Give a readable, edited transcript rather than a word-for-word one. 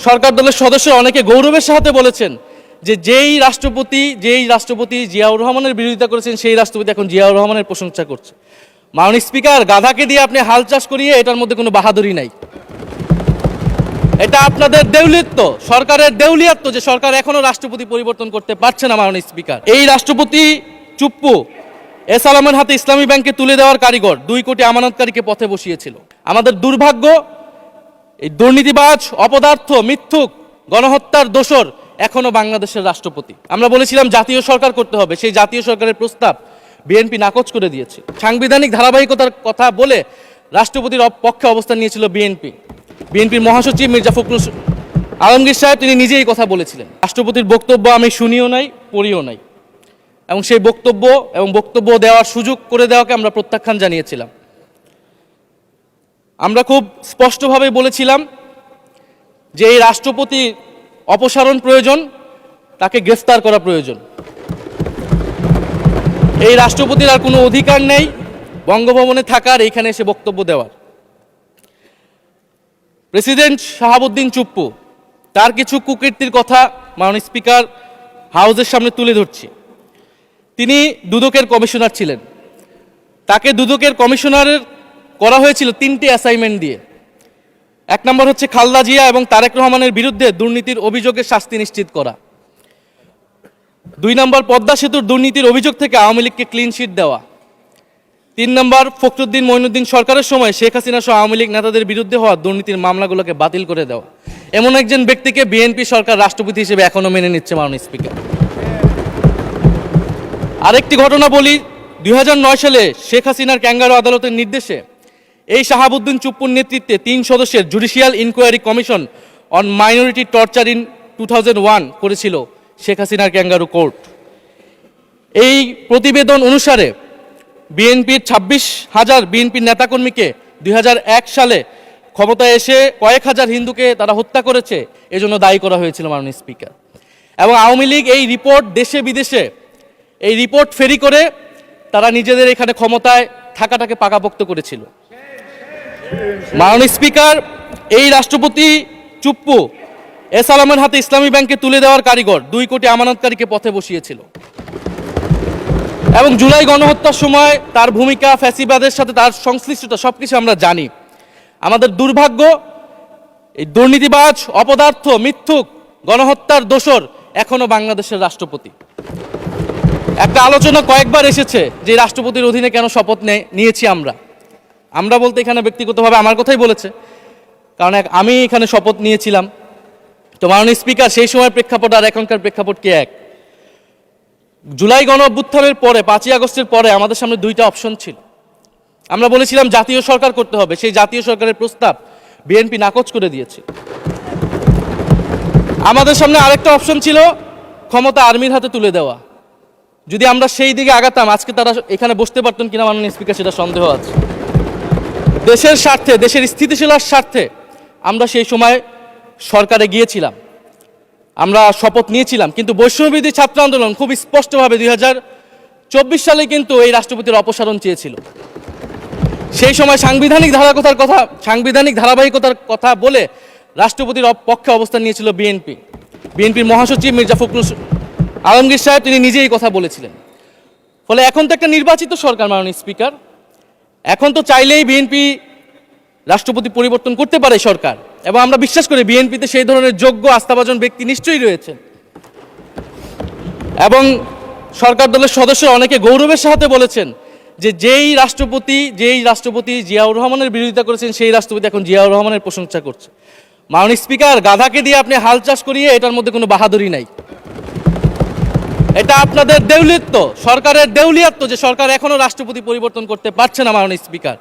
সরকার দলের সদস্য অনেকে গৌরবের সাথে বলেছেন যে যেই রাষ্ট্রপতি জিয়াউর রহমানের বিরোধিতা করেছেন সেই রাষ্ট্রপতি এখন জিয়াউর রহমানের প্রশংসা করছে। মাননীয় স্পিকার, গাধাকে দিয়ে আপনি হাল চাষ করিয়ে এটার মধ্যে কোনো বাহাদুরি নাই। এটা আপনাদের দেউলিত্ব, সরকারের দেউলিয়াত্ব যে সরকার এখনো রাষ্ট্রপতি পরিবর্তন করতে পারছে না। মাননীয় স্পিকার, এই রাষ্ট্রপতি চুপ্পু এস আলমের হাতে ইসলামী ব্যাংকে তুলে দেওয়ার কারিগর 2 কোটি আমানতকারীকে পথে বসিয়েছিল। আমাদের দুর্ভাগ্য, এই দুর্নীতিবাজ, অপদার্থ, মিথ্যুক, গণহত্যার দোসর এখনো বাংলাদেশের রাষ্ট্রপতি। আমরা বলেছিলাম জাতীয় সরকার করতে হবে, সেই জাতীয় সরকারের প্রস্তাব বিএনপি নাকচ করে দিয়েছে। সাংবিধানিক ধারাবাহিকতার কথা বলে রাষ্ট্রপতির পক্ষে অবস্থান নিয়েছিল বিএনপির মহাসচিব মির্জা ফখরুল আলমগীর সাহেব, তিনি নিজেই কথা বলেছিলেন। রাষ্ট্রপতির বক্তব্য আমি শুনিও নাই, পড়িও নাই, এবং সেই বক্তব্য দেওয়ার সুযোগ করে দেওয়াকে আমরা প্রত্যাখ্যান জানিয়েছিলাম। আমরা খুব স্পষ্টভাবে বলেছিলাম যে এই রাষ্ট্রপতির অপসারণ প্রয়োজন, তাকে গ্রেফতার করা প্রয়োজন। এই রাষ্ট্রপতির আর কোনো অধিকার নেই বঙ্গভবনে থাকার, এইখানে এসে বক্তব্য দেওয়ার। প্রেসিডেন্ট শাহাবুদ্দিন চুপ্পু, তার কিছু কুকীর্তির কথা মাননীয় স্পিকার হাউসের সামনে তুলে ধরছি। তিনি দুদকের কমিশনার ছিলেন। তাকে দুদকের কমিশনারের করা হয়েছিল 3টে অ্যাসাইনমেন্ট দিয়ে। 1 নম্বর হচ্ছে খালেদা জিয়া এবং তারেক রহমানের বিরুদ্ধে দুর্নীতির অভিযোগের শাস্তি নিশ্চিত করা। 2 নম্বর পদ্মা সেতুর দুর্নীতির অভিযোগ থেকে আওয়ামী লীগকে ক্লিন শিট দেওয়া। 3 নম্বর ফখরুদ্দিন মঈনুদ্দিন সরকারের সময় শেখ হাসিনা সহ আওয়ামী লীগ নেতাদের বিরুদ্ধে হওয়া দুর্নীতির মামলাগুলোকে বাতিল করে দেওয়া। এমন একজন ব্যক্তিকে বিএনপি সরকার রাষ্ট্রপতি হিসেবে এখনো মেনে নিচ্ছে। মাননীয় স্পিকার, আরেকটি ঘটনা বলি। 2009 সালে শেখ হাসিনার ক্যাঙ্গারু আদালতের নির্দেশে এই শাহাবুদ্দিন চুপ্পুর নেতৃত্বে 3 সদস্যের judicial inquiry commission on minority torture in 2001 করেছিল শেখ হাসিনার ক্যাঙ্গারু কোর্ট। এই প্রতিবেদন অনুসারে বিএনপির 26,000 বিএনপির নেতাকর্মীকে 2001 সালে ক্ষমতায় এসে কয়েক হাজার হিন্দুকে তারা হত্যা করেছে, এজন্য দায়ী করা হয়েছিল। মাননীয় স্পিকার, এবং আওয়ামী লীগ এই রিপোর্ট দেশে বিদেশে এই রিপোর্ট ফেরি করে তারা নিজেদের এখানে ক্ষমতায় থাকাটাকে পাকাপোক্ত করেছিল। মাননীয় স্পিকার, এই রাষ্ট্রপতি চুপ্পু এস আলমের হাতে ইসলামী ব্যাংকে তুলে দেওয়ার কারিগর 2 কোটি আমানতকারীকে পথে বসিয়েছিল, এবং জুলাই গণহত্যার সময় তার ভূমিকা, ফ্যাসিবাদের সাথে তার সংশ্লিষ্টতা সবকিছু আমরা জানি। আমাদের দুর্ভাগ্য, এই দুর্নীতিবাজ, অপদার্থ, মিথ্যুক, গণহত্যার দোসর এখনো বাংলাদেশের রাষ্ট্রপতি। একটা আলোচনা কয়েকবার এসেছে যে রাষ্ট্রপতির অধীনে কেন শপথ নিয়েছি আমরা বলতে এখানে ব্যক্তিগতভাবে আমার কথাই বলেছে, কারণ আমি এখানে শপথ নিয়েছিলাম। তো মাননীয় স্পিকার, সেই সময় প্রেক্ষাপট আর এখনকার প্রেক্ষাপট কি এক? জুলাই গণ অভ্যুত্থানের পরে 5ই আগস্টের পরে আমাদের সামনে 2টা অপশন ছিল। আমরা বলেছিলাম জাতীয় সরকার করতে হবে, সেই জাতীয় সরকারের প্রস্তাব বিএনপি নাকচ করে দিয়েছে। আমাদের সামনে আরেকটা অপশন ছিল ক্ষমতা আর্মির হাতে তুলে দেওয়া। যদি আমরা সেই দিকে আগাতাম, আজকে তারা এখানে বসতে পারতেন কিনা মাননীয় স্পিকার, সেটা সন্দেহ আছে। দেশের স্বার্থে, দেশের স্থিতিশীলার স্বার্থে আমরা সেই সময় সরকারে গিয়েছিলাম, আমরা শপথ নিয়েছিলাম। কিন্তু বৈষম্যবিরোধী ছাত্র আন্দোলন খুব স্পষ্টভাবে 2024 সালে কিন্তু এই রাষ্ট্রপতির অপসারণ চেয়েছিল। সেই সময় সাংবিধানিক ধারাবাহিকতার কথা বলে রাষ্ট্রপতির পক্ষে অবস্থান নিয়েছিল বিএনপির মহাসচিব মির্জা ফখরুল আলমগীর সাহেব, তিনি নিজেই কথা বলেছিলেন। ফলে এখন তো একটা নির্বাচিত সরকার। মাননীয় স্পিকার, এখন তো চাইলেই বিএনপি রাষ্ট্রপতি পরিবর্তন করতে পারে সরকার, এবং আমরা বিশ্বাস করি বিএনপিতে সেই ধরনের যোগ্য আস্থাভাজন ব্যক্তি নিশ্চয়ই রয়েছে। এবং সরকার দলের সদস্য অনেকে গৌরবের সাথে বলেছেন যে যেই রাষ্ট্রপতি জিয়াউর রহমানের বিরোধিতা করেছেন সেই রাষ্ট্রপতি এখন জিয়াউর রহমানের প্রশংসা করছে। মাননীয় স্পিকার, গাধাকে দিয়ে আপনি হাল চাষ করিয়ে এটার মধ্যে কোনো বাহাদুরি নাই। এটা আপনাদের দেউলিত্ব, সরকারের দেউলিয়াত্ব যে সরকার এখনো রাষ্ট্রপতি পরিবর্তন করতে পারছে না। মাননীয় স্পিকার,